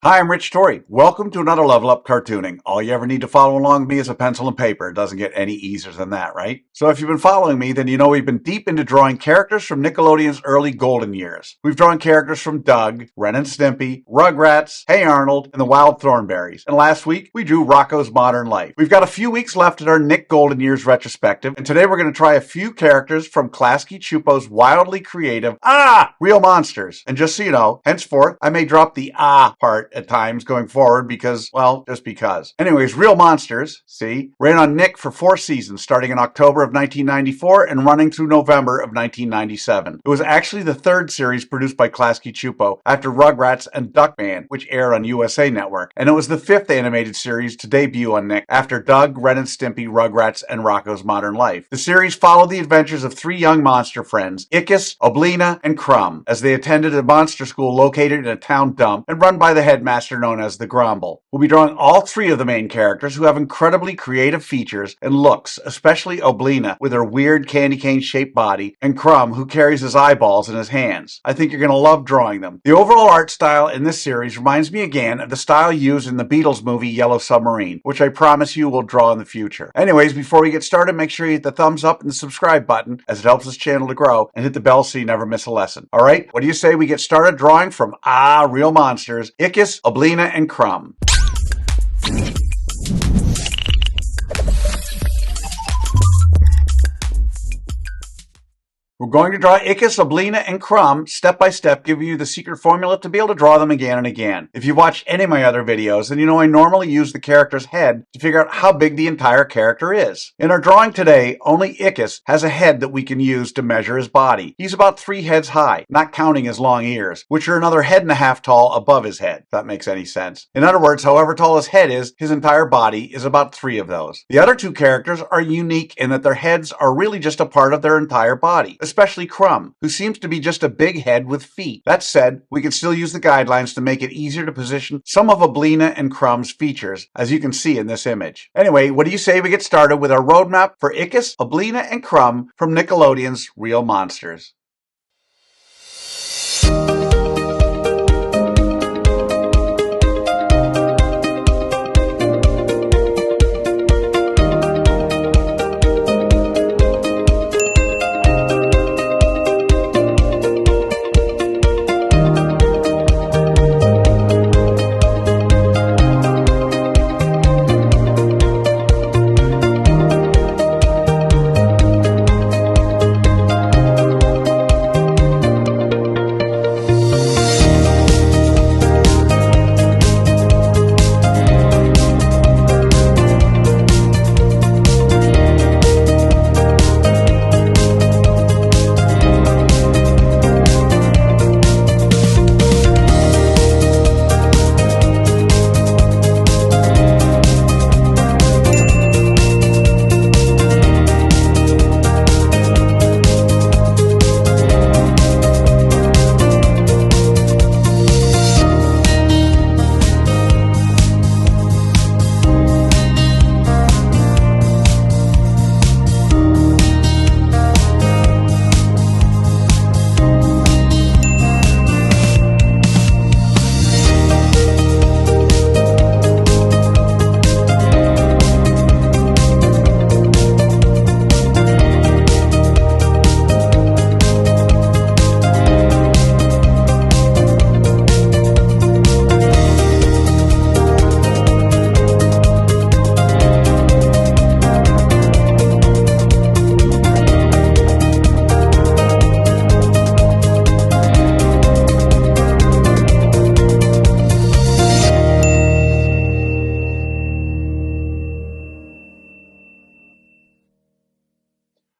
Hi, I'm Rich Torrey. Welcome to another Level Up Cartooning. All you ever need to follow along with me is a pencil and paper. It doesn't get any easier than that, right? So if you've been following me, then you know we've been deep into drawing characters from Nickelodeon's early golden years. We've drawn characters from Doug, Ren and Stimpy, Rugrats, Hey Arnold, and the Wild Thornberrys. And last week, we drew Rocko's Modern Life. We've got a few weeks left in our Nick Golden Years retrospective, and today we're going to try a few characters from Klasky Csupo's wildly creative, Real Monsters. And just so you know, henceforth, I may drop the part at times going forward because, well, just because. Anyways, Real Monsters, see, ran on Nick for 4 seasons starting in October of 1994 and running through November of 1997. It was actually the third series produced by Klasky Csupo after Rugrats and Duckman, which aired on USA Network, and it was the 5th animated series to debut on Nick after Doug, Ren and Stimpy, Rugrats, and Rocko's Modern Life. The series followed the adventures of 3 young monster friends, Ickis, Oblina, and Krumm, as they attended a monster school located in a town dump and run by the headmaster known as the Grumble. We'll be drawing all 3 of the main characters who have incredibly creative features and looks, especially Oblina with her weird candy cane shaped body, and Krumm who carries his eyeballs in his hands. I think you're going to love drawing them. The overall art style in this series reminds me again of the style used in the Beatles movie Yellow Submarine, which I promise you will draw in the future. Anyways, before we get started, make sure you hit the thumbs up and the subscribe button as it helps this channel to grow, and hit the bell so you never miss a lesson. Alright, what do you say we get started drawing from Real Monsters, Ickis, Oblina, and Krumm. We're going to draw Ickis, Oblina, and Krumm step by step, giving you the secret formula to be able to draw them again and again. If you've watched any of my other videos, then you know I normally use the character's head to figure out how big the entire character is. In our drawing today, only Ickis has a head that we can use to measure his body. He's about 3 heads high, not counting his long ears, which are another 1.5 heads tall above his head, if that makes any sense. In other words, however tall his head is, his entire body is about 3 of those. The other 2 characters are unique in that their heads are really just a part of their entire body, especially Krumm, who seems to be just a big head with feet. That said, we can still use the guidelines to make it easier to position some of Oblina and Krumm's features, as you can see in this image. Anyway, what do you say we get started with our roadmap for Ickis, Oblina, and Krumm from Nickelodeon's Real Monsters?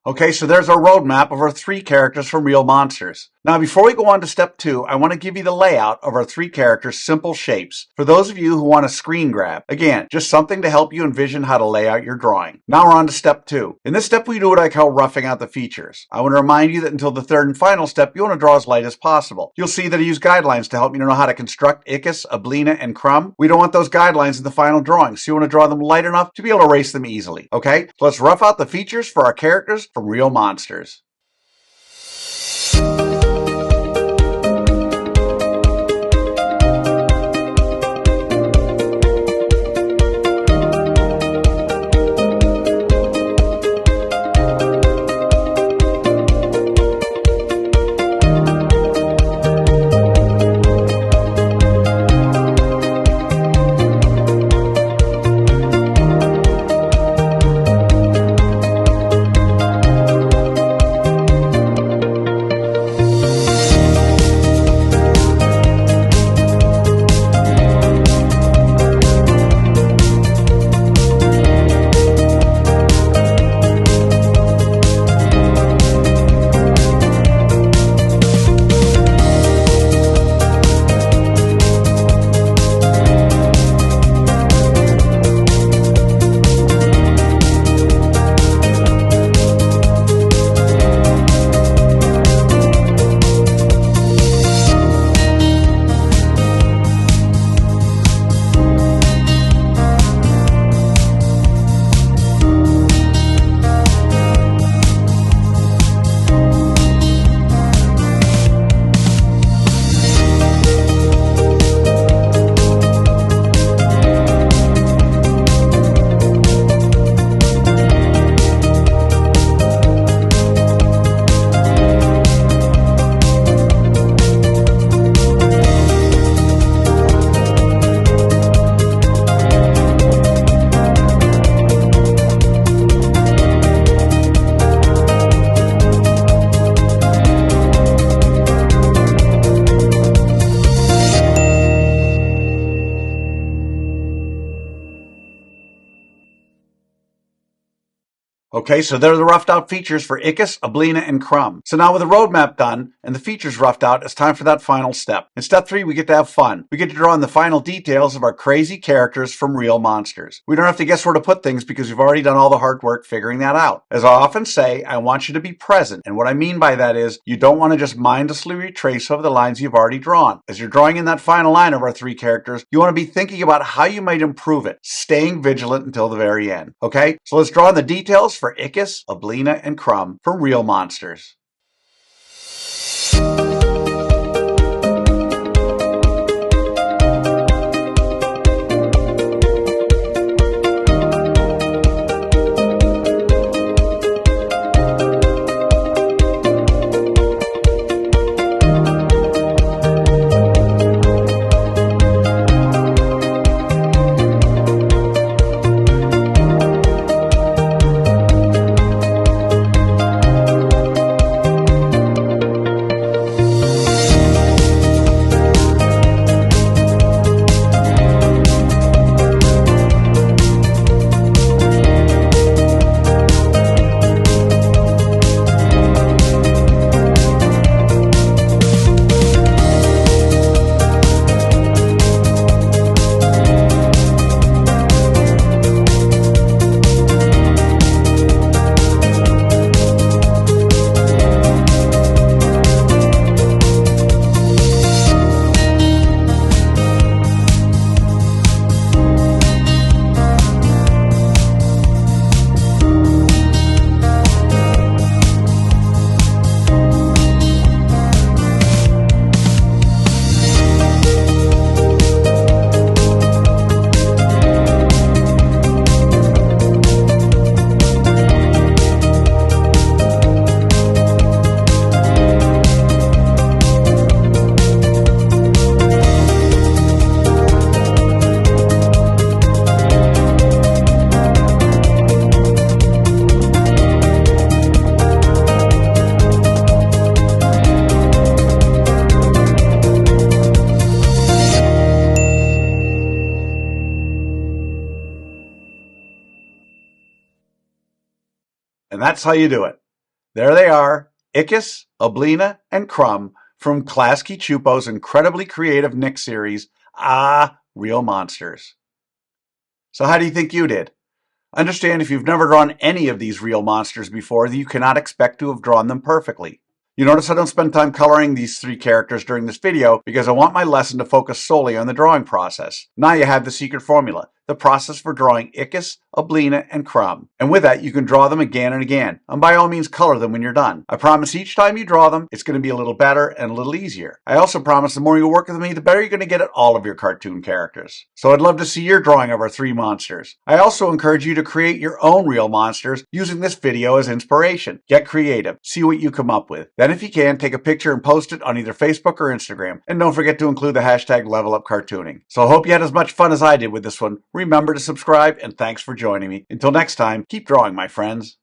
Okay, so there's our roadmap of our 3 characters from Real Monsters. Now, before we go on to step 2, I want to give you the layout of our 3 characters' simple shapes for those of you who want a screen grab. Again, just something to help you envision how to lay out your drawing. Now we're on to step 2. In this step, we do what I call roughing out the features. I want to remind you that until the 3rd and final step, you want to draw as light as possible. You'll see that I use guidelines to help you know how to construct Ickis, Oblina, and Krumm. We don't want those guidelines in the final drawing, so you want to draw them light enough to be able to erase them easily. Okay, so let's rough out the features for our characters from Real Monsters. Okay, so there are the roughed out features for Ickis, Oblina, and Krumm. So now with the roadmap done and the features roughed out, it's time for that final step. In step 3, we get to have fun. We get to draw in the final details of our crazy characters from real monsters. We don't have to guess where to put things because we've already done all the hard work figuring that out. As I often say, I want you to be present. And what I mean by that is you don't want to just mindlessly retrace over the lines you've already drawn. As you're drawing in that final line of our 3 characters, you want to be thinking about how you might improve it, staying vigilant until the very end. Okay, so let's draw in the details for Ickis, Oblina, and Krumm from real monsters. And that's how you do it. There they are, Ickis, Oblina, and Krumm from Klasky Csupo's incredibly creative Nick series, Real Monsters. So how do you think you did? Understand if you've never drawn any of these real monsters before that you cannot expect to have drawn them perfectly. You notice I don't spend time coloring these 3 characters during this video because I want my lesson to focus solely on the drawing process. Now you have the secret formula, the process for drawing Ickis, Oblina, and Krumm. And with that, you can draw them again and again. And by all means, color them when you're done. I promise each time you draw them, it's going to be a little better and a little easier. I also promise the more you work with me, the better you're going to get at all of your cartoon characters. So I'd love to see your drawing of our 3 monsters. I also encourage you to create your own real monsters using this video as inspiration. Get creative. See what you come up with. Then if you can, take a picture and post it on either Facebook or Instagram. And don't forget to include the hashtag #LevelUpCartooning. So I hope you had as much fun as I did with this one. Remember to subscribe, and thanks for joining me. Until next time, keep drawing, my friends.